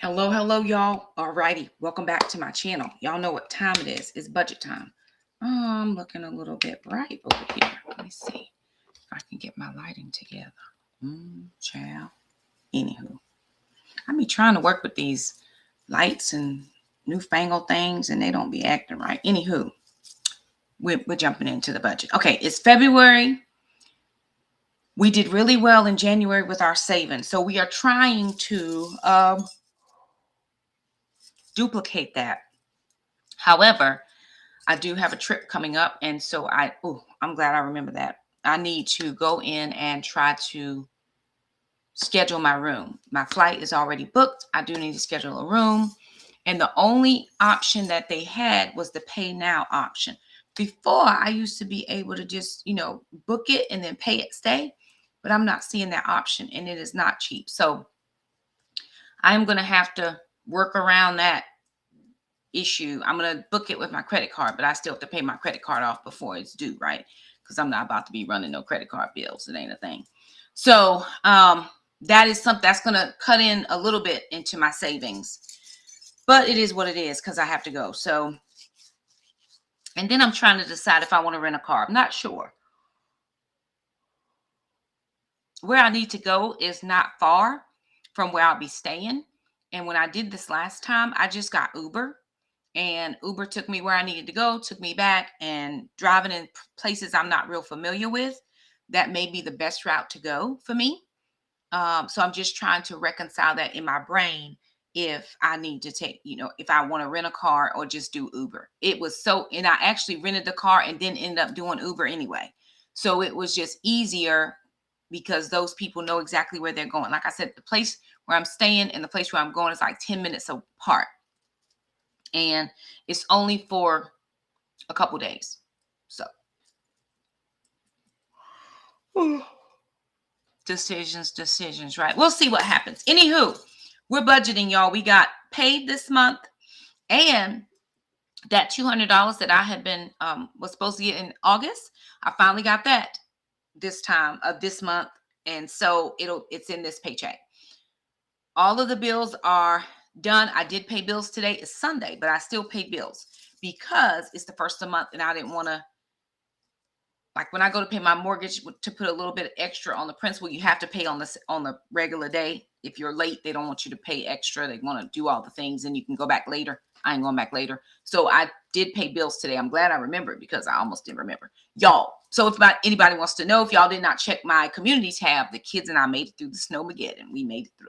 Hello, y'all. Alrighty, welcome back to my channel. Y'all know what time it is. It's budget time. I'm looking a little bit bright over here. Let me see if I can get my lighting together. Child. Anywho, I be trying to work with these lights and newfangled things, and they don't be acting right. Anywho, we're jumping into the budget. Okay, it's February. We did really well in January with our savings, so we are trying to duplicate that. However, I do have a trip coming up, and so I'm glad I remember that. I need to go in and try to schedule my room. My flight is already booked. I do need to schedule a room, and the only option that they had was the pay now option. Before, I used to be able to just, book it and then pay it stay, but I'm not seeing that option, and it is not cheap. So I'm going to have to work around that issue. I'm going to book it with my credit card, but I still have to pay my credit card off before it's due, right? Because I'm not about to be running no credit card bills. It ain't a thing. So that is something that's going to cut in a little bit into my savings, but it is what it is because I have to go. So, and then I'm trying to decide if I want to rent a car. I'm not sure. Where I need to go is not far from where I'll be staying. And when I did this last time, I just got Uber. And Uber took me where I needed to go, took me back, and driving in places I'm not real familiar with, that may be the best route to go for me. So I'm just trying to reconcile that in my brain if I need to take, if I want to rent a car or just do Uber. And I actually rented the car and then ended up doing Uber anyway. So it was just easier because those people know exactly where they're going. Like I said, the place where I'm staying and the place where I'm going is like 10 minutes apart. And it's only for a couple days. So decisions, right? We'll see what happens. Anywho, we're budgeting, y'all. We got paid this month, and that $200 that I had been was supposed to get in August, I finally got that this time of this month, and so it's in this paycheck. All of the bills are done. I did pay bills today. It's Sunday, but I still pay bills because it's the first of the month, and I didn't want to, like when I go to pay my mortgage, to put a little bit extra on the principal. You have to pay on the regular day. If you're late, they don't want you to pay extra. They want to do all the things, and you can go back later. I ain't going back later. So I did pay bills today. I'm glad I remembered because I almost didn't remember. Y'all, so if anybody wants to know, if y'all did not check my community tab, the kids and I made it through the snowmageddon. We made it through.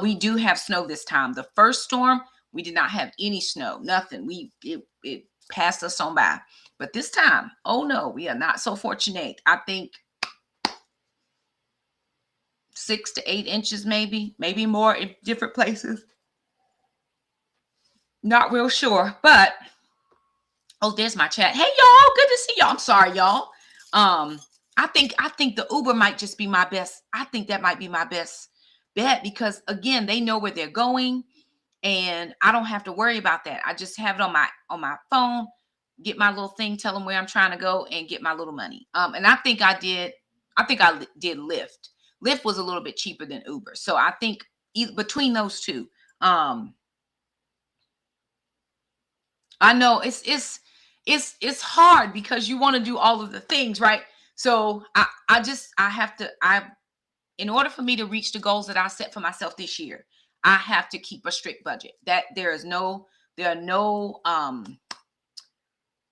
We do have snow this time. The first storm, we did not have any snow, nothing. It passed us on by. But this time, oh no, we are not so fortunate. I think 6 to 8 inches, maybe more in different places. Not real sure, but oh, there's my chat. Hey y'all, good to see y'all. I'm sorry, y'all. I think the Uber might just be my best. I think that might be my best bet because again, they know where they're going, and I don't have to worry about that. I just have it on my phone, get my little thing, tell them where I'm trying to go, and get my little money. And I think I did Lyft. Lyft was a little bit cheaper than Uber, so I think between those two, I know it's hard because you want to do all of the things, right? So I have to, in order for me to reach the goals that I set for myself this year, I have to keep a strict budget. There's no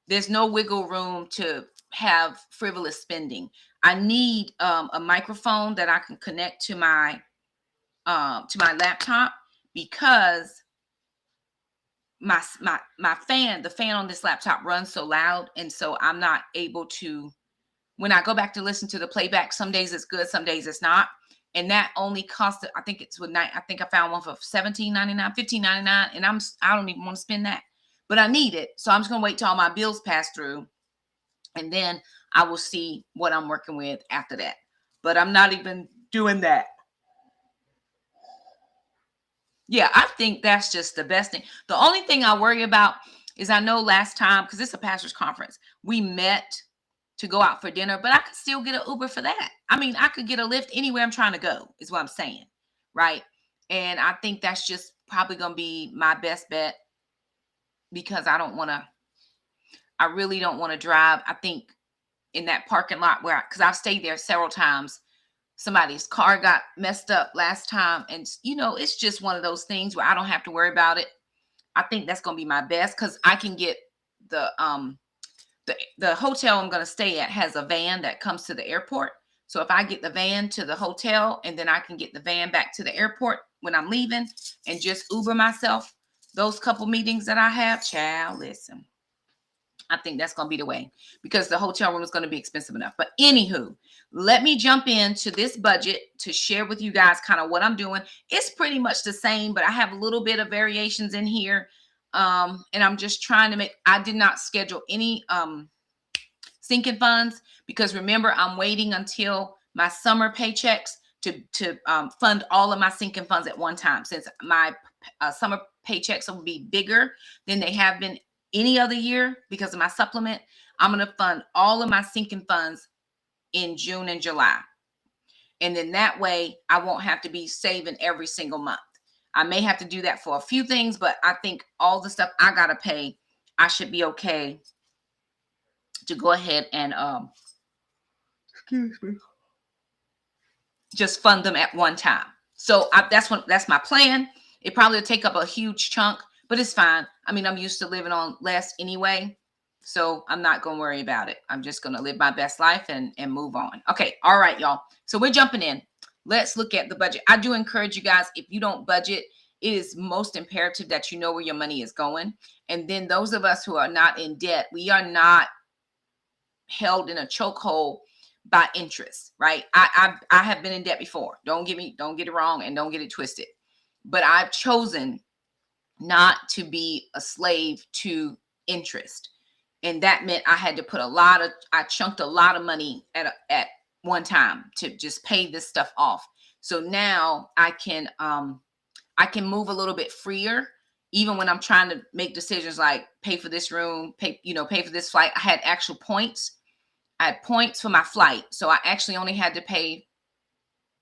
wiggle room to have frivolous spending. I need a microphone that I can connect to my laptop because the fan on this laptop runs so loud, and so I'm not able to, when I go back to listen to the playback, some days it's good, some days it's not. And that only cost, I think I found one for $17.99, $15.99, and I don't even want to spend that, but I need it. So I'm just gonna wait till all my bills pass through, and then I will see what I'm working with after that. But I'm not even doing that. Yeah, I think that's just the best thing. The only thing I worry about is, I know last time, because it's a pastor's conference, we met to go out for dinner, but I could still get an Uber for that. I mean, I could get a Lyft anywhere I'm trying to go, is what I'm saying, right? And I think that's just probably going to be my best bet because I really don't want to drive. I think in that parking lot because I've stayed there several times. Somebody's car got messed up last time. And, it's just one of those things where I don't have to worry about it. I think that's going to be my best because I can get the hotel I'm going to stay at has a van that comes to the airport. So if I get the van to the hotel and then I can get the van back to the airport when I'm leaving and just Uber myself, those couple meetings that I have, child, listen, I think that's going to be the way because the hotel room is going to be expensive enough. But anywho, let me jump into this budget to share with you guys kind of what I'm doing. It's pretty much the same, but I have a little bit of variations in here. And I'm just trying to I did not schedule any sinking funds because remember, I'm waiting until my summer paychecks to fund all of my sinking funds at one time. Since my summer paychecks will be bigger than they have been any other year because of my supplement, I'm going to fund all of my sinking funds in June and July. And then that way I won't have to be saving every single month. I may have to do that for a few things, but I think all the stuff I got to pay, I should be okay to go ahead and excuse me, just fund them at one time. So that's my plan. It probably will take up a huge chunk, but it's fine. I mean, I'm used to living on less anyway, so I'm not going to worry about it. I'm just going to live my best life and move on. Okay. All right, y'all. So we're jumping in. Let's look at the budget. I do encourage you guys, if you don't budget, it is most imperative that you know where your money is going. And then those of us who are not in debt, we are not held in a chokehold by interest, right? I have been in debt before. Don't get it wrong and don't get it twisted. But I've chosen not to be a slave to interest. And that meant I had to put I chunked a lot of money at one time to just pay this stuff off. So now I can move a little bit freer, even when I'm trying to make decisions like pay for this room, pay for this flight. I had actual points. I had points for my flight. So I actually only had to pay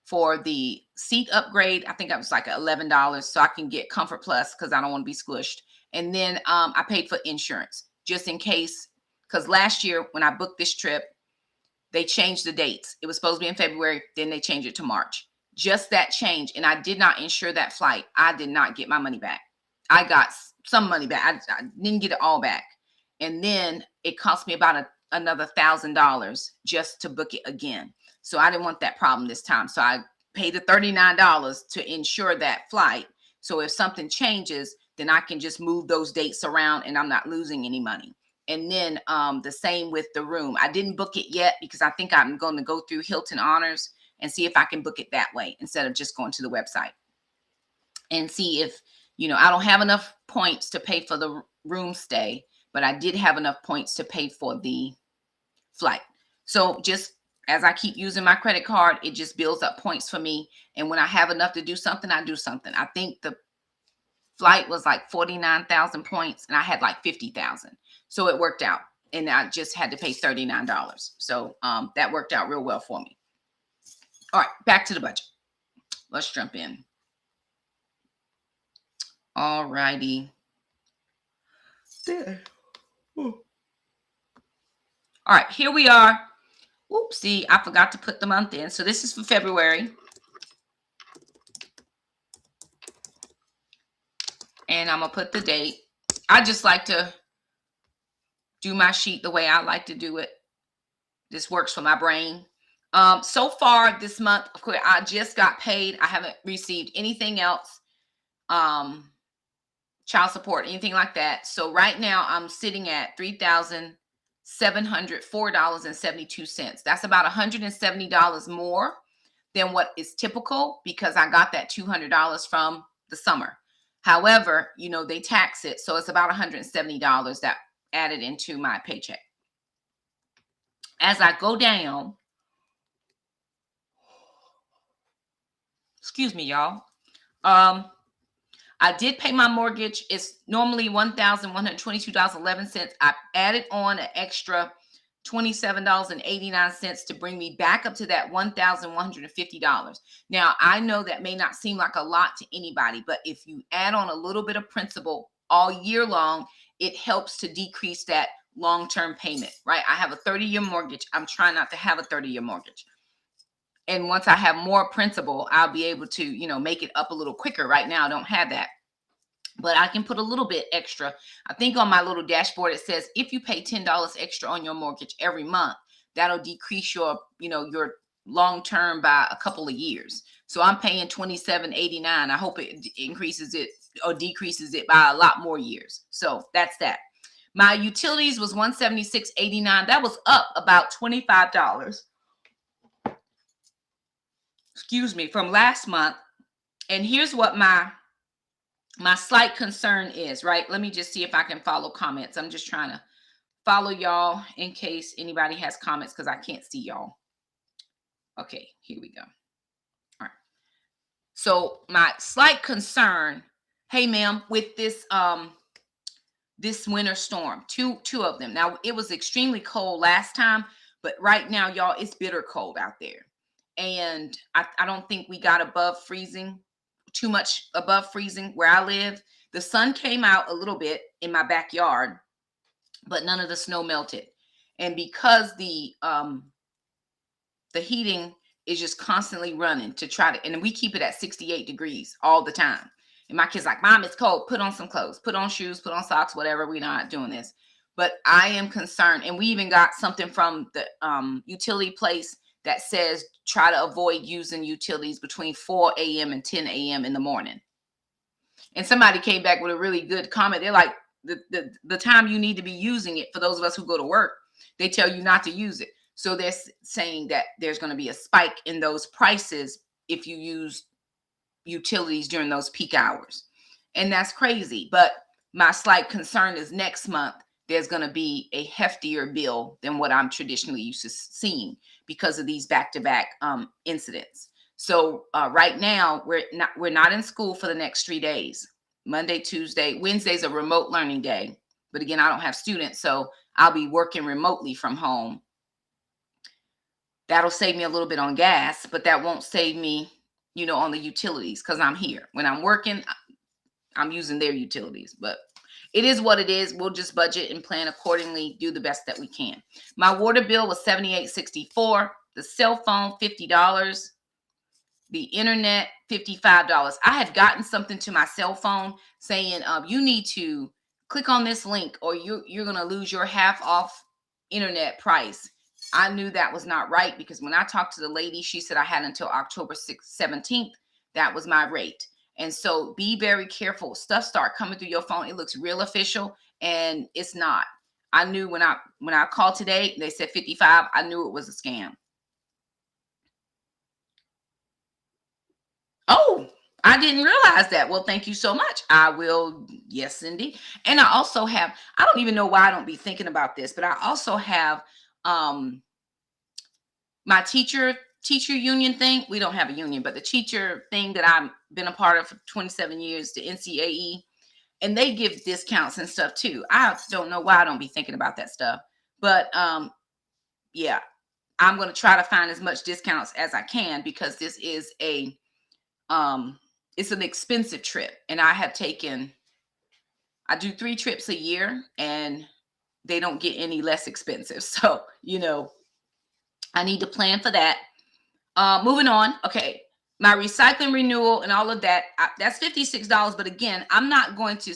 for the seat upgrade. I think that was like $11 so I can get Comfort Plus because I don't want to be squished. And then I paid for insurance just in case, because last year when I booked this trip, they changed the dates. It was supposed to be in February. Then they changed it to March. Just that change. And I did not insure that flight. I did not get my money back. I got some money back. I didn't get it all back. And then it cost me about another $1,000 just to book it again. So I didn't want that problem this time. So I paid the $39 to insure that flight. So if something changes, then I can just move those dates around and I'm not losing any money. And then the same with the room. I didn't book it yet because I think I'm going to go through Hilton Honors and see if I can book it that way instead of just going to the website and see if, I don't have enough points to pay for the room stay, but I did have enough points to pay for the flight. So just as I keep using my credit card, it just builds up points for me. And when I have enough to do something, I do something. I think the flight was like 49,000 points and I had like 50,000. So it worked out and I just had to pay $39. So that worked out real well for me. All right, back to the budget. Let's jump in. All righty. There. All right, here we are. Oopsie, I forgot to put the month in. So this is for February. And I'm going to put the date. I just like to do my sheet the way I like to do it. This works for my brain. So far this month, of course, I just got paid. I haven't received anything else. Child support, anything like that. So right now I'm sitting at $3,704.72. That's about $170 more than what is typical because I got that $200 from the summer. However, they tax it. So it's about $170 that added into my paycheck. As I go down, excuse me, y'all. I did pay my mortgage. It's normally $1,122.11. I added on an extra $27.89 to bring me back up to that $1,150. Now, I know that may not seem like a lot to anybody, but if you add on a little bit of principal all year long, it helps to decrease that long-term payment, right? I have a 30-year mortgage. I'm trying not to have a 30-year mortgage. And once I have more principal, I'll be able to, make it up a little quicker. Right now, I don't have that. But I can put a little bit extra. I think on my little dashboard, it says if you pay $10 extra on your mortgage every month, that'll decrease your, your long term by a couple of years. So I'm paying $27.89. I hope it increases it or decreases it by a lot more years. So that's that. My utilities was $176.89. That was up about $25. Excuse me, from last month. And here's what my slight concern is, right? Let me just see if I can follow comments. I'm just trying to follow y'all in case anybody has comments because I can't see y'all. Okay, here we go. All right. So my slight concern, hey ma'am, with this this winter storm, two of them. Now it was extremely cold last time, but right now, y'all, it's bitter cold out there. And I don't think we got above freezing. Too much above freezing where I live. The sun came out a little bit in my backyard, but none of the snow melted. And because the heating is just constantly running to try to, and we keep it at 68 degrees all the time. And my kid's like, Mom, it's cold. Put on some clothes, put on shoes, put on socks, whatever. We're not doing this. But I am concerned. And we even got something from the utility place that says try to avoid using utilities between 4 a.m. and 10 a.m. in the morning. And somebody came back with a really good comment. They're like, the time you need to be using it, for those of us who go to work, they tell you not to use it. So they're saying that there's going to be a spike in those prices if you use utilities during those peak hours. And that's crazy. But my slight concern is next month, there's going to be a heftier bill than what I'm traditionally used to seeing because of these back-to-back incidents. So right now, we're not in school for the next 3 days. Monday, Tuesday, Wednesday's a remote learning day. But again, I don't have students, so I'll be working remotely from home. That'll save me a little bit on gas, but that won't save me, on the utilities because I'm here. When I'm working, I'm using their utilities, but it is what it is. We'll just budget and plan accordingly, do the best that we can. My water bill was $78.64. The cell phone, $50. The internet, $55. I had gotten something to my cell phone saying, you need to click on this link or you're going to lose your half off internet price. I knew that was not right because when I talked to the lady, she said I had until October 17th. That was my rate. And so be very careful. Stuff start coming through your phone. It looks real official and it's not. I knew when I called today, they said 55. I knew it was a scam. Oh, I didn't realize that. Well, thank you so much. I will. Yes, indeed. And I also have, I don't even know why I don't be thinking about this, but I also have my teacher union thing. We don't have a union, but the teacher thing that I've been a part of for 27 years, the NCAE, and they give discounts and stuff too. I don't know why I don't be thinking about that stuff, but yeah, I'm going to try to find as much discounts as I can because this is it's an expensive trip. And I do 3 trips a year and they don't get any less expensive. So, I need to plan for that. Moving on. Okay. My recycling renewal and all of that, that's $56. But again, I'm not going to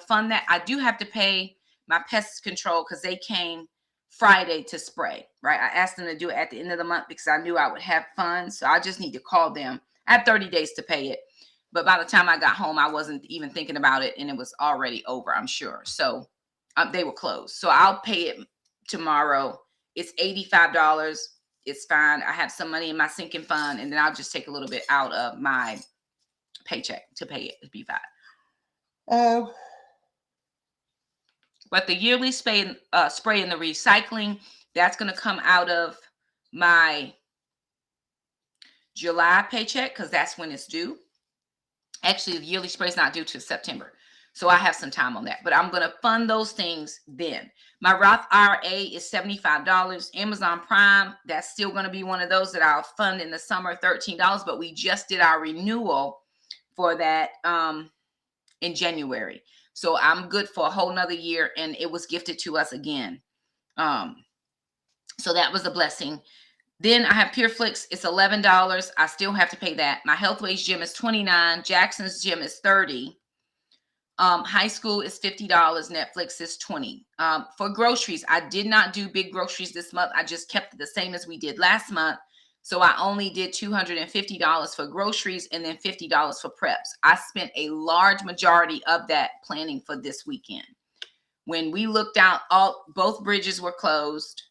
fund that. I do have to pay my pest control because they came Friday to spray, right? I asked them to do it at the end of the month because I knew I would have funds. So I just need to call them. I have 30 days to pay it. But by the time I got home, I wasn't even thinking about it and it was already over, I'm sure. So they were closed. So I'll pay it tomorrow. It's $85. It's fine. I have some money in my sinking fund and then I'll just take a little bit out of my paycheck to pay it. It'd be fine. But the yearly spray in the recycling, that's going to come out of my July paycheck because that's when it's due. Actually, the yearly spray is not due till September. So I have some time on that, but I'm going to fund those things then. My Roth IRA is $75. Amazon Prime, that's still going to be one of those that I'll fund in the summer, $13, but we just did our renewal for that in January. So I'm good for a whole nother year, and it was gifted to us again. So that was a blessing. Then I have PureFlix. It's $11. I still have to pay that. My Healthways gym is $29. Jackson's gym is $30. High school is $50. Netflix is $20. For groceries, I did not do big groceries this month. I just kept it the same as we did last month. So I only did $250 for groceries and then $50 for preps. I spent a large majority of that planning for this weekend. When we looked out, both bridges were closed.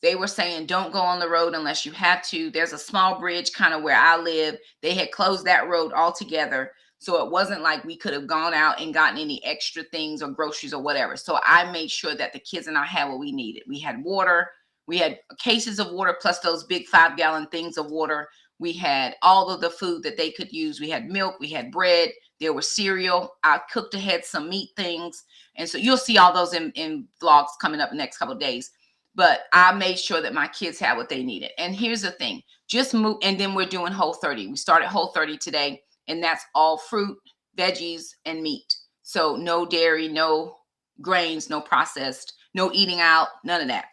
They were saying, don't go on the road unless you have to. There's a small bridge kind of where I live. They had closed that road altogether. So it wasn't like we could have gone out and gotten any extra things or groceries or whatever. So I made sure that the kids and I had what we needed. We had water. We had cases of water plus those big 5-gallon things of water. We had all of the food that they could use. We had milk. We had bread. There was cereal. I cooked ahead some meat things. And so you'll see all those in vlogs coming up the next couple of days. But I made sure that my kids had what they needed. And here's the thing. Just move. And then we're doing Whole30. We started Whole30 today. And that's all fruit, veggies, and meat. So no dairy, no grains, no processed, no eating out, none of that.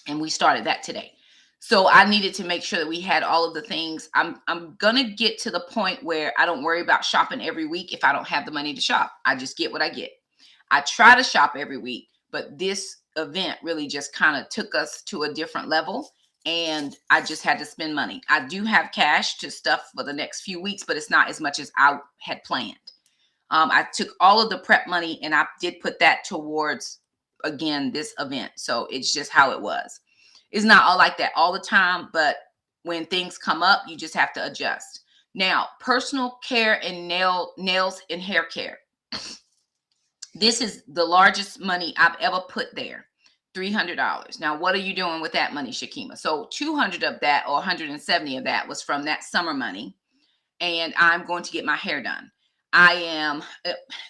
And we started that today. So I needed to make sure that we had all of the things. I'm going to get to the point where I don't worry about shopping every week if I don't have the money to shop. I just get what I get. I try to shop every week, but this event really just kind of took us to a different level. And I just had to spend money. I do have cash to stuff for the next few weeks, but it's not as much as I had planned. I took all of the prep money and I did put that towards, again, this event. So it's just how it was. It's not all like that all the time, but when things come up, you just have to adjust. Now, personal care and nails and hair care. This is the largest money I've ever put there. $300. Now, what are you doing with that money, Shakima? So 200 of that or 170 of that was from that summer money. And I'm going to get my hair done.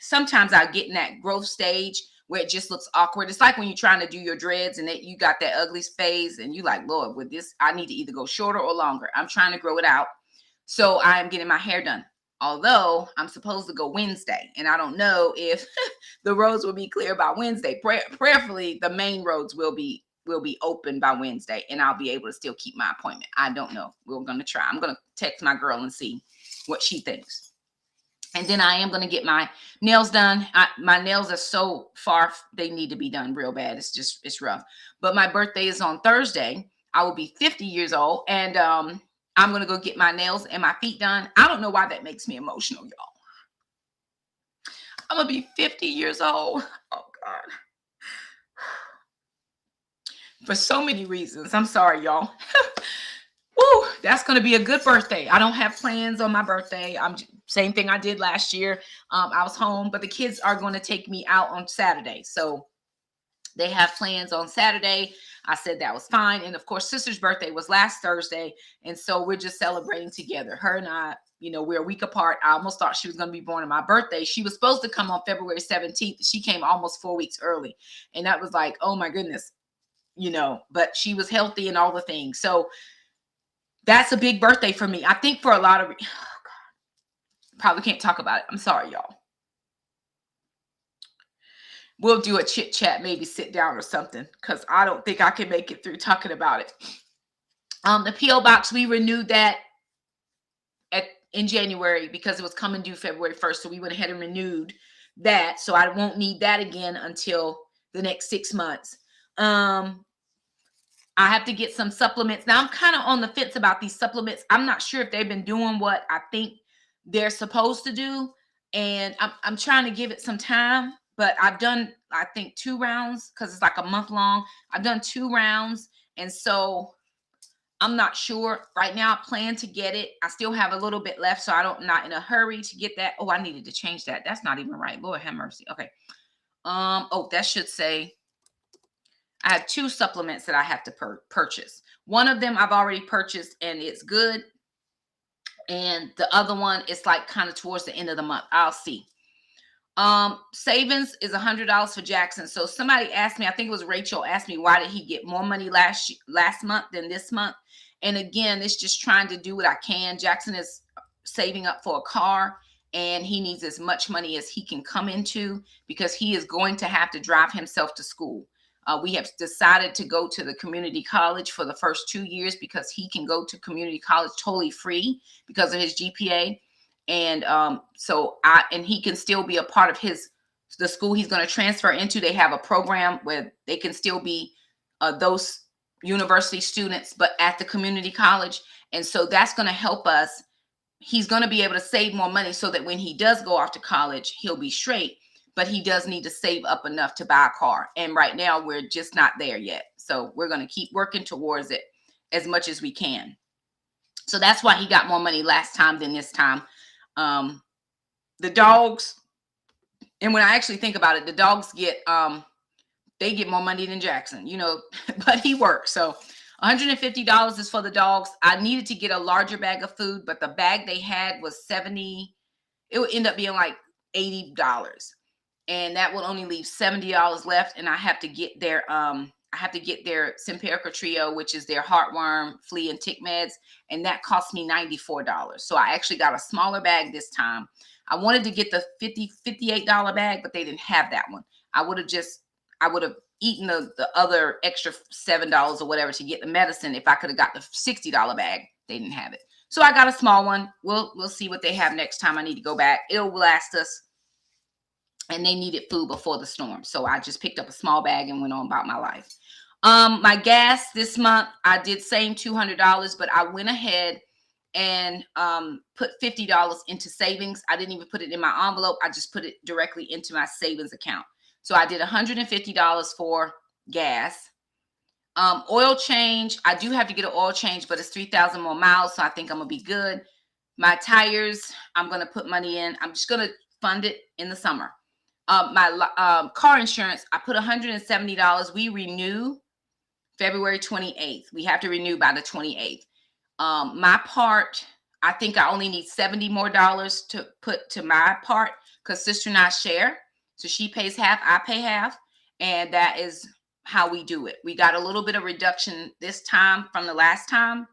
Sometimes I get in that growth stage where it just looks awkward. It's like when you're trying to do your dreads and you got that ugly phase and you like, Lord, with this, I need to either go shorter or longer. I'm trying to grow it out. So I'm getting my hair done. Although I'm supposed to go Wednesday, and I don't know if the roads will be clear by Wednesday. Prayerfully, the main roads will be open by Wednesday, and I'll be able to still keep my appointment. I don't know. We're going to try. I'm going to text my girl and see what she thinks. And then I am going to get my nails done. My nails are so far. They need to be done real bad. It's rough. But my birthday is on Thursday. I will be 50 years old, and I'm going to go get my nails and my feet done. I don't know why that makes me emotional, y'all. I'm going to be 50 years old. Oh, God. For so many reasons. I'm sorry, y'all. Woo, that's going to be a good birthday. I don't have plans on my birthday. Same thing I did last year. I was home, but the kids are going to take me out on Saturday. So they have plans on Saturday. I said that was fine. And of course, sister's birthday was last Thursday. And so we're just celebrating together. Her and I, we're a week apart. I almost thought she was going to be born on my birthday. She was supposed to come on February 17th. She came almost 4 weeks early. And that was like, oh my goodness, but she was healthy and all the things. So that's a big birthday for me. I think for a lot of, oh God, probably can't talk about it. I'm sorry, y'all. We'll do a chit chat, maybe sit down or something, because I don't think I can make it through talking about it. The P.O. box, we renewed that in January because it was coming due February 1st. So we went ahead and renewed that. So I won't need that again until the next 6 months. I have to get some supplements. Now I'm kind of on the fence about these supplements. I'm not sure if they've been doing what I think they're supposed to do. And I'm trying to give it some time. But I've done, I think, 2 rounds because it's like a month long. I've done 2 rounds. And so I'm not sure. Right now, I plan to get it. I still have a little bit left, so I'm not in a hurry to get that. Oh, I needed to change that. That's not even right. Lord have mercy. Okay. Oh, that should say I have 2 supplements that I have to purchase. One of them I've already purchased and it's good. And the other one is like kind of towards the end of the month. I'll see. Savings is $100 for Jackson. So somebody asked me, I think it was Rachel, asked me why did he get more money last month than this month? And again, it's just trying to do what I can. Jackson is saving up for a car, and he needs as much money as he can come into because he is going to have to drive himself to school. We have decided to go to the community college for the first 2 years because he can go to community college totally free because of his GPA. And and he can still be a part of the school he's going to transfer into. They have a program where they can still be those university students, but at the community college. And so that's going to help us. He's going to be able to save more money so that when he does go off to college, he'll be straight. But he does need to save up enough to buy a car. And right now, we're just not there yet. So we're going to keep working towards it as much as we can. So that's why he got more money last time than this time. The dogs, and when I actually think about it, the dogs they get more money than Jackson, but he works. So $150 is for the dogs. I needed to get a larger bag of food, but the bag they had was 70. It would end up being like $80. And that will only leave $70 left. And I have to get their Simparica Trio, which is their heartworm, flea, and tick meds. And that cost me $94. So I actually got a smaller bag this time. I wanted to get the $58 bag, but they didn't have that one. I would have eaten the other extra $7 or whatever to get the medicine if I could have got the $60 bag. They didn't have it. So I got a small one. We'll see what they have next time I need to go back. It'll last us. And they needed food before the storm. So I just picked up a small bag and went on about my life. My gas this month, I did same $200, but I went ahead and put $50 into savings. I didn't even put it in my envelope. I just put it directly into my savings account. So I did $150 for gas. Oil change, I do have to get an oil change, but it's 3,000 more miles, so I think I'm going to be good. My tires, I'm going to put money in. I'm just going to fund it in the summer. My car insurance, I put $170. We renew February 28th. We have to renew by the 28th. My part, I think I only need $70 more to put to my part because sister and I share. So she pays half, I pay half. And that is how we do it. We got a little bit of reduction this time from the last time.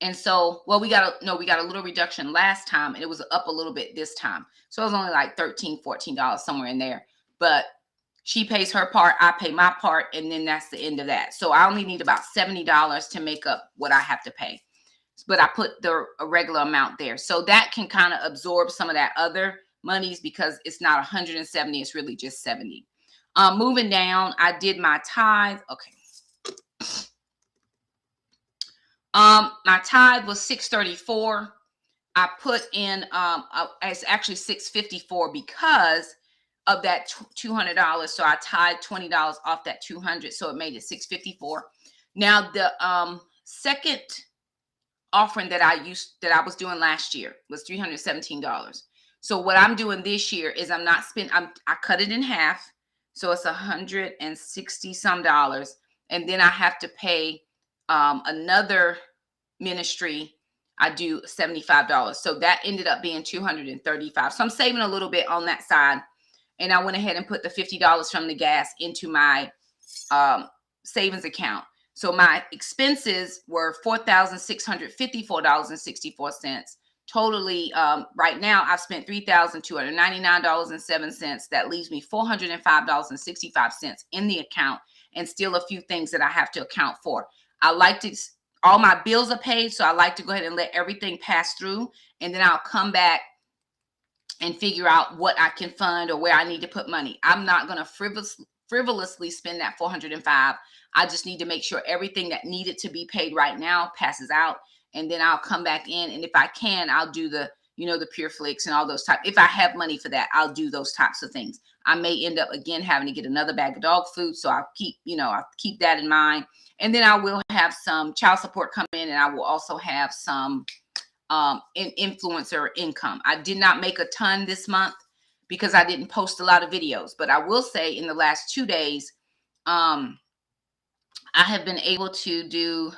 And so, we got a little reduction last time, and it was up a little bit this time. So it was only like $13, $14 somewhere in there. But she pays her part, I pay my part, and then that's the end of that. So I only need about $70 to make up what I have to pay. But I put a regular amount there. So that can kind of absorb some of that other monies because it's not 170, it's really just 70. Moving down, I did my tithe. Okay. My tithe was $634. I put in, it's actually $654 because of that $200. So I tied $20 off that $200. So it made it $654. Now the second offering that I was doing last year was $317. So what I'm doing this year is I cut it in half. So it's $160 some dollars. And then I have to pay another ministry. I do $75. So that ended up being $235. So I'm saving a little bit on that side. And I went ahead and put the $50 from the gas into my savings account. So my expenses were $4,654.64. Totally, right now, I've spent $3,299.07. That leaves me $405.65 in the account, and still a few things that I have to account for. All my bills are paid, so I like to go ahead and let everything pass through, and then I'll come back and figure out what I can fund or where I need to put money. I'm not going to frivolously spend that $405. I just need to make sure everything that needed to be paid right now passes out. And then I'll come back in. And if I can, I'll do the Pure Flix and all those types. If I have money for that, I'll do those types of things. I may end up again having to get another bag of dog food. So I'll keep that in mind. And then I will have some child support come in, and I will also have some influencer income. I did not make a ton this month because I didn't post a lot of videos. But I will say in the last 2 days, I have been able to do,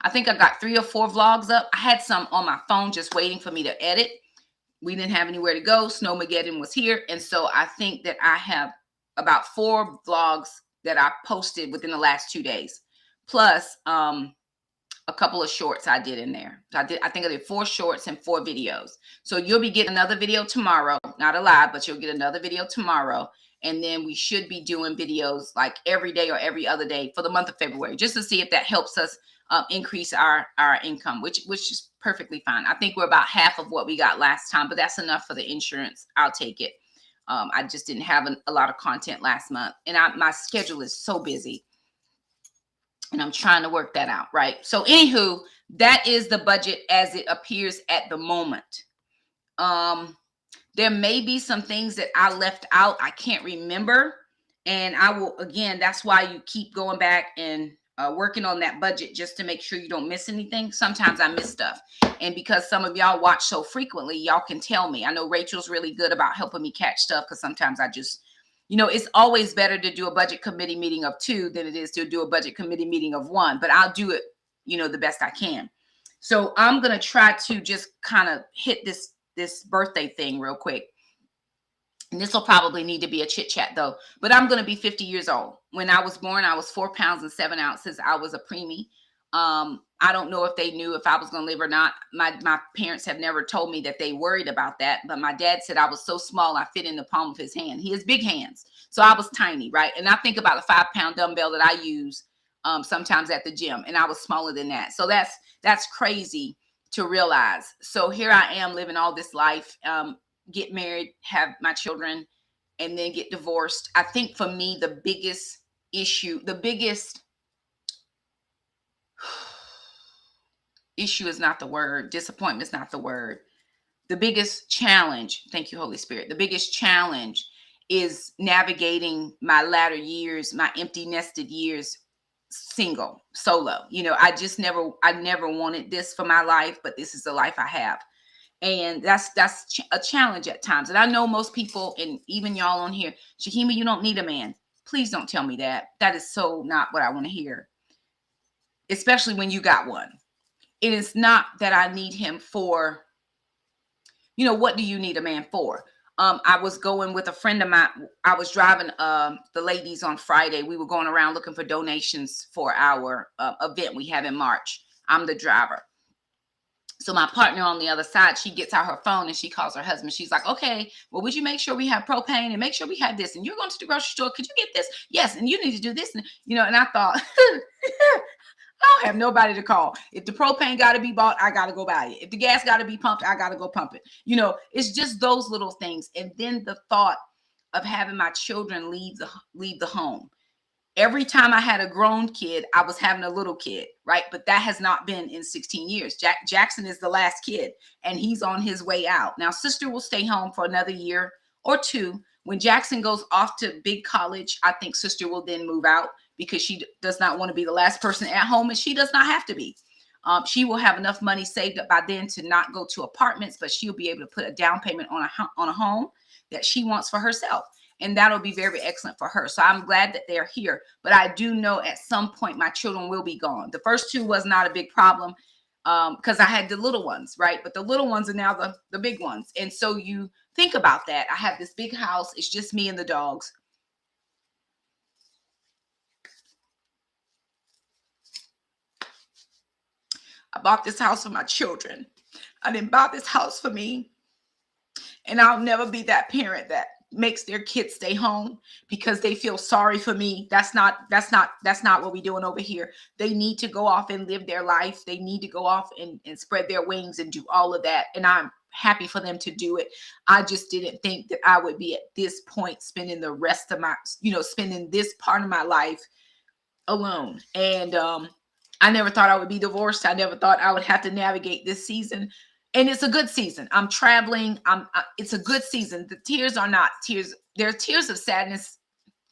I think I got 3 or 4 vlogs up. I had some on my phone just waiting for me to edit. We didn't have anywhere to go. Snowmageddon was here. And so I think that I have about 4 vlogs that I posted within the last 2 days. Plus, a couple of shorts I did in there. So I think I did 4 shorts and 4 videos. So you'll be getting another video tomorrow, not a live, but you'll get another video tomorrow. And then we should be doing videos like every day or every other day for the month of February, just to see if that helps us increase our income, which is perfectly fine. I think we're about half of what we got last time, but that's enough for the insurance. I'll take it. I just didn't have a lot of content last month, and my schedule is so busy. And I'm trying to work that out, right? So anywho, that is the budget as it appears at the moment. There may be some things that I left out. I can't remember. And I will, again, that's why you keep going back and working on that budget just to make sure you don't miss anything. Sometimes I miss stuff. And because some of y'all watch so frequently, y'all can tell me. I know Rachel's really good about helping me catch stuff because sometimes I just, it's always better to do a budget committee meeting of 2 than it is to do a budget committee meeting of 1, but I'll do it, the best I can. So I'm going to try to just kind of hit this birthday thing real quick. And this will probably need to be a chit chat though, but I'm going to be 50 years old. When I was born, I was 4 pounds and 7 ounces. I was a preemie. I don't know if they knew if I was going to live or not. My parents have never told me that they worried about that. But my dad said I was so small, I fit in the palm of his hand. He has big hands. So I was tiny, right? And I think about the 5-pound dumbbell that I use sometimes at the gym. And I was smaller than that. So that's crazy to realize. So here I am living all this life, get married, have my children, and then get divorced. I think for me, the biggest issue, issue is not the word. Disappointment is not the word. The biggest challenge, thank you, Holy Spirit. The biggest challenge is navigating my latter years, my empty nested years, solo. I never wanted this for my life, but this is the life I have. And that's a challenge at times. And I know most people, and even y'all on here, Shakima, you don't need a man. Please don't tell me that. That is so not what I want to hear. Especially when you got one. It is not that I need him for, what do you need a man for? I was going with a friend of mine. I was driving the ladies on Friday. We were going around looking for donations for our event we have in March. I'm the driver. So my partner on the other side, she gets out her phone and she calls her husband. She's like, okay, well, would you make sure we have propane and make sure we have this? And you're going to the grocery store. Could you get this? Yes. And you need to do this. And, and I thought, I don't have nobody to call. If the propane got to be bought, I got to go buy it. If the gas got to be pumped, I got to go pump it. It's just those little things. And then the thought of having my children leave the home. Every time I had a grown kid, I was having a little kid, right? But that has not been in 16 years. Jackson is the last kid, and he's on his way out. Now, sister will stay home for another year or 2. When Jackson goes off to big college, I think sister will then move out because she does not want to be the last person at home, and she does not have to be. She will have enough money saved up by then to not go to apartments, but she'll be able to put a down payment on a home that she wants for herself. And that'll be very excellent for her. So I'm glad that they're here. But I do know at some point my children will be gone. The first 2 was not a big problem because I had the little ones, right? But the little ones are now the big ones. And so you think about that. I have this big house. It's just me and the dogs. I bought this house for my children. I didn't buy this house for me. And I'll never be that parent that makes their kids stay home because they feel sorry for me. That's not what we're doing over here. They need to go off and live their life. They need to go off and spread their wings and do all of that. And I'm happy for them to do it. I just didn't think that I would be at this point spending the rest of my, spending this part of my life alone. And I never thought I would be divorced. I never thought I would have to navigate this season. And it's a good season. I'm traveling. It's a good season. The tears are not tears. There are tears of sadness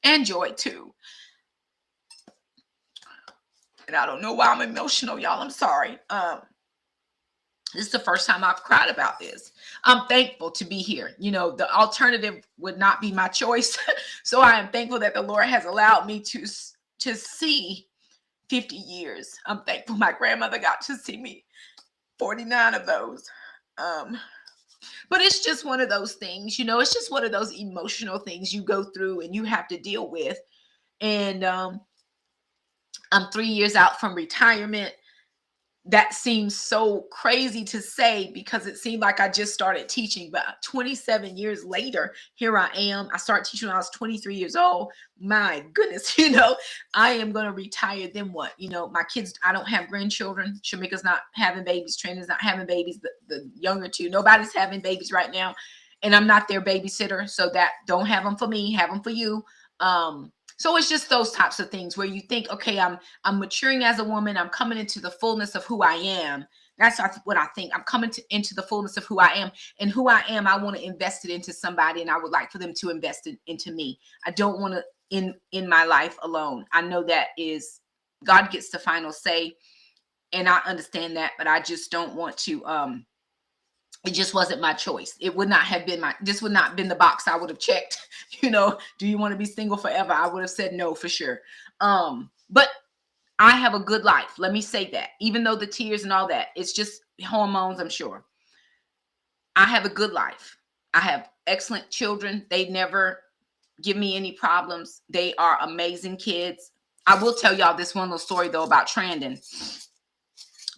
and joy too. And I don't know why I'm emotional, y'all. I'm sorry. This is the first time I've cried about this. I'm thankful to be here. The alternative would not be my choice. So I am thankful that the Lord has allowed me to see 50 years. I'm thankful my grandmother got to see me 49 of those. But it's just one of those things, it's just one of those emotional things you go through and you have to deal with. And I'm 3 years out from retirement. That seems so crazy to say because it seemed like I just started teaching, but 27 years later, here I am. I started teaching when I was 23 years old. My goodness, I am going to retire. Then what? My kids, I don't have grandchildren. Shamika's not having babies. Trina's not having babies. The younger two, nobody's having babies right now. And I'm not their babysitter. So that don't have them for me, have them for you. So it's just those types of things where you think, okay, I'm maturing as a woman. I'm coming into the fullness of who I am. That's what I think. I'm coming into the fullness of who I am, and who I am. I want to invest it into somebody, and I would like for them to invest it into me. I don't want to in my life alone. I know that is God gets the final say, and I understand that, but I just don't want to. It just wasn't my choice. It would not have been this would not have been the box I would have checked. Do you want to be single forever? I would have said no for sure. But I have a good life. Let me say that. Even though the tears and all that, it's just hormones, I'm sure. I have a good life. I have excellent children. They never give me any problems. They are amazing kids. I will tell y'all this one little story though about Trandon.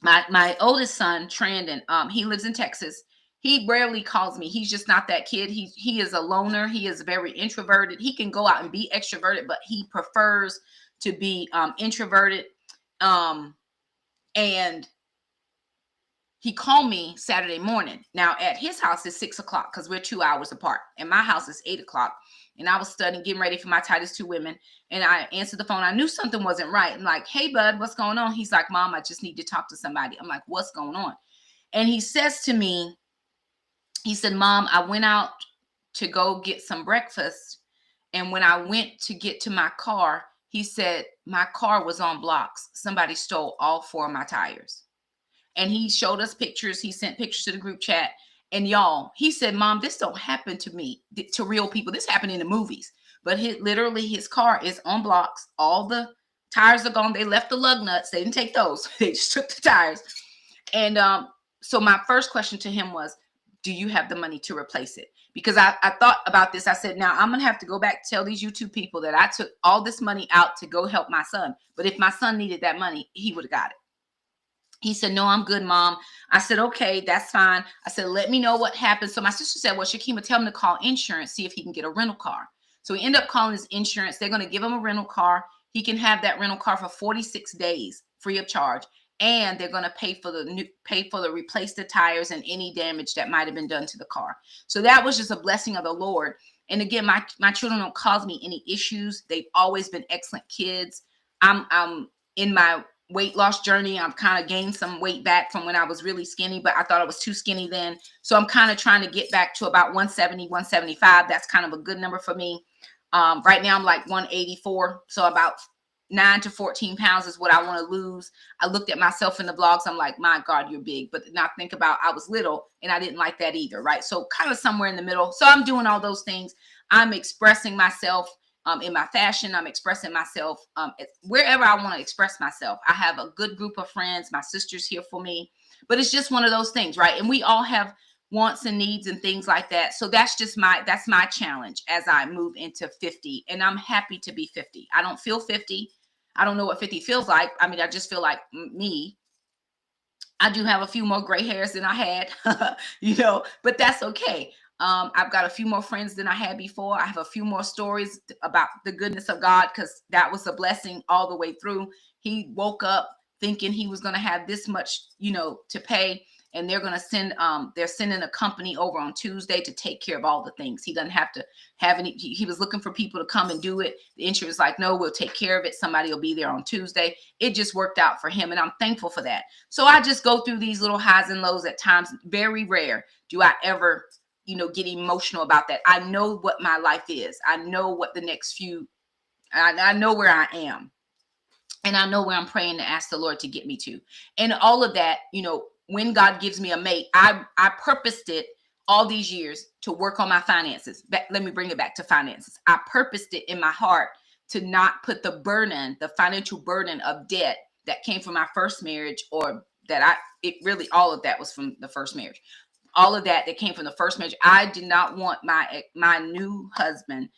My oldest son, Trandon, he lives in Texas. He rarely calls me. He's just not that kid. He is a loner. He is very introverted. He can go out and be extroverted, but he prefers to be introverted. And he called me Saturday morning. Now at his house is 6:00 because we're 2 hours apart, and my house is 8:00. And I was studying, getting ready for my Titus 2 women. And I answered the phone. I knew something wasn't right. I'm like, hey, bud, what's going on? He's like, Mom, I just need to talk to somebody. I'm like, what's going on? And he says to me, he said, Mom, I went out to go get some breakfast. And when I went to get to my car, he said, my car was on blocks. Somebody stole all 4 of my tires. And he showed us pictures. He sent pictures to the group chat. And y'all, he said, Mom, this don't happen to me, to real people. This happened in the movies. But literally his car is on blocks. All the tires are gone. They left the lug nuts. They didn't take those. They just took the tires. And so my first question to him was, do you have the money to replace it? Because I thought about this. I said, now I'm going to have to go back to tell these YouTube people that I took all this money out to go help my son. But if my son needed that money, he would have got it. He said, no, I'm good, Mom. I said, okay, that's fine. I said, let me know what happened. So my sister said, well, Shakima, tell him to call insurance, see if he can get a rental car. So he ended up calling his insurance. They're going to give him a rental car. He can have that rental car for 46 days free of charge. And they're going to pay for the replace the tires and any damage that might have been done to the car. So that was just a blessing of the Lord. And again, my children don't cause me any issues. They've always been excellent kids. I'm in my weight loss journey. I've kind of gained some weight back from when I was really skinny, but I thought I was too skinny then. So I'm kind of trying to get back to about 170, 175. That's kind of a good number for me. Right now I'm like 184. So about 9 to 14 pounds is what I want to lose. I looked at myself in the vlogs. I'm like, my God, you're big. But now think about, I was little and I didn't like that either. Right. So kind of somewhere in the middle. So I'm doing all those things. I'm expressing myself in my fashion. I'm expressing myself wherever I want to express myself. I have a good group of friends. My sister's here for me, but it's just one of those things, right? And we all have wants and needs and things like that. So that's my challenge as I move into 50. And I'm happy to be 50. I don't feel 50. I don't know what 50 feels like. I mean, I just feel like me. I do have a few more gray hairs than I had, but that's okay. I've got a few more friends than I had before. I have a few more stories about the goodness of God, because that was a blessing all the way through. He woke up thinking he was going to have this much, to pay. And they're going to they're sending a company over on Tuesday to take care of all the things. He doesn't have to have any. He was looking for people to come and do it. The insurance is like, no, we'll take care of it. Somebody will be there on Tuesday. It just worked out for him. And I'm thankful for that. So I just go through these little highs and lows at times. Very rare do I ever, get emotional about that. I know what my life is. I know what the next few, I know where I am. And I know where I'm praying to ask the Lord to get me to. And all of that, when God gives me a mate, I purposed it all these years to work on my finances. Let me bring it back to finances. I purposed it in my heart to not put the financial burden of debt that came from my first marriage, or all of that was from the first marriage. all of that came from the first marriage. I did not want my new husband,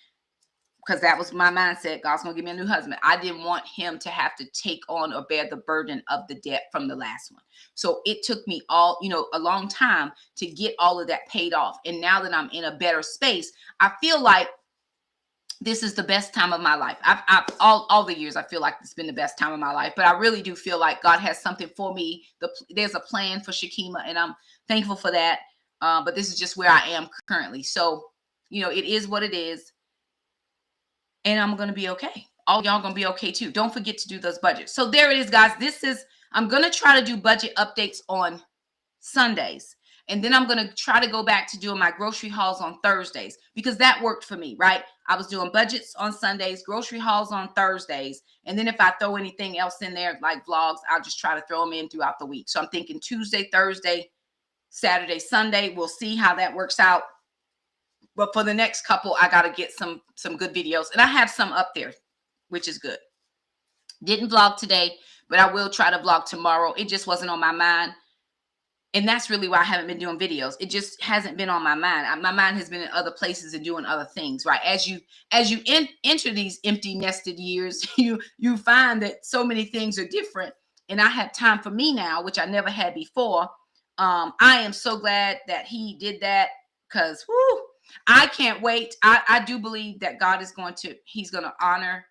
because that was my mindset. God's gonna give me a new husband. I didn't want him to have to take on or bear the burden of the debt from the last one. So it took me a long time to get all of that paid off. And now that I'm in a better space, I feel like this is the best time of my life. I've all the years I feel like it's been the best time of my life, but I really do feel like God has something for me. There's a plan for Shakima, and I'm thankful for that. But this is just where I am currently. So, it is what it is, and I'm going to be okay. All y'all going to be okay too. Don't forget to do those budgets. So there it is, guys. I'm going to try to do budget updates on Sundays. And then I'm going to try to go back to doing my grocery hauls on Thursdays, because that worked for me, right? I was doing budgets on Sundays, grocery hauls on Thursdays. And then if I throw anything else in there, like vlogs, I'll just try to throw them in throughout the week. So I'm thinking Tuesday, Thursday, Saturday, Sunday. We'll see how that works out. But for the next couple, I got to get some good videos. And I have some up there, which is good. Didn't vlog today, but I will try to vlog tomorrow. It just wasn't on my mind. And that's really why I haven't been doing videos. It just hasn't been on my mind. My mind has been in other places and doing other things, right? As you enter these empty nested years, you find that so many things are different. And I have time for me now, which I never had before. I am so glad that he did that, because I can't wait. I do believe that God he's going to honor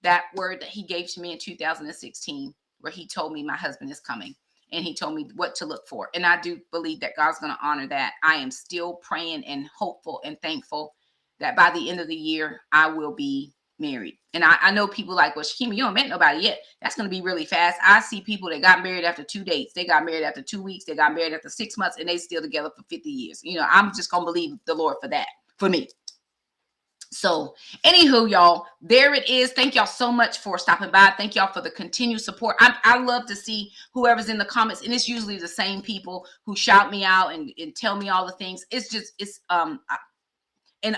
that word that he gave to me in 2016, where he told me my husband is coming. And he told me what to look for. And I do believe that God's going to honor that. I am still praying and hopeful and thankful that by the end of the year, I will be married. And I know people like, well, Shakima, you don't met nobody yet. That's going to be really fast. I see people that got married after 2 dates. They got married after 2 weeks. They got married after 6 months, and they still together for 50 years. I'm just going to believe the Lord for that, for me. So anywho, y'all, there it is. Thank y'all so much for stopping by. Thank y'all for the continued support. I love to see whoever's in the comments, and it's usually the same people who shout me out and tell me all the things. It's an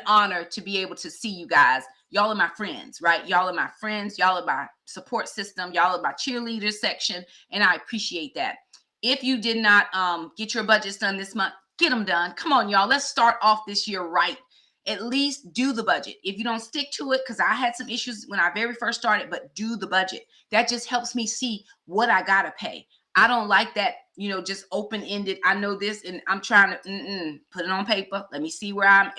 honor to be able to see you guys. Y'all are my friends, right? Y'all are my friends. Y'all are my support system. Y'all are my cheerleader section, and I appreciate that. If you did not get your budgets done this month, get them done. Come on, y'all. Let's start off this year right. At least do the budget. If you don't stick to it, because I had some issues when I very first started, but do the budget. That just helps me see what I got to pay. I don't like that, just open-ended. I know this, and I'm trying to put it on paper. Let me see where I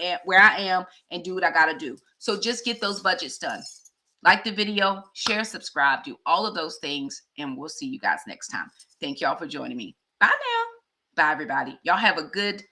am, and do what I got to do. So just get those budgets done. Like the video, share, subscribe, do all of those things, and we'll see you guys next time. Thank y'all for joining me. Bye now. Bye, everybody. Y'all have a good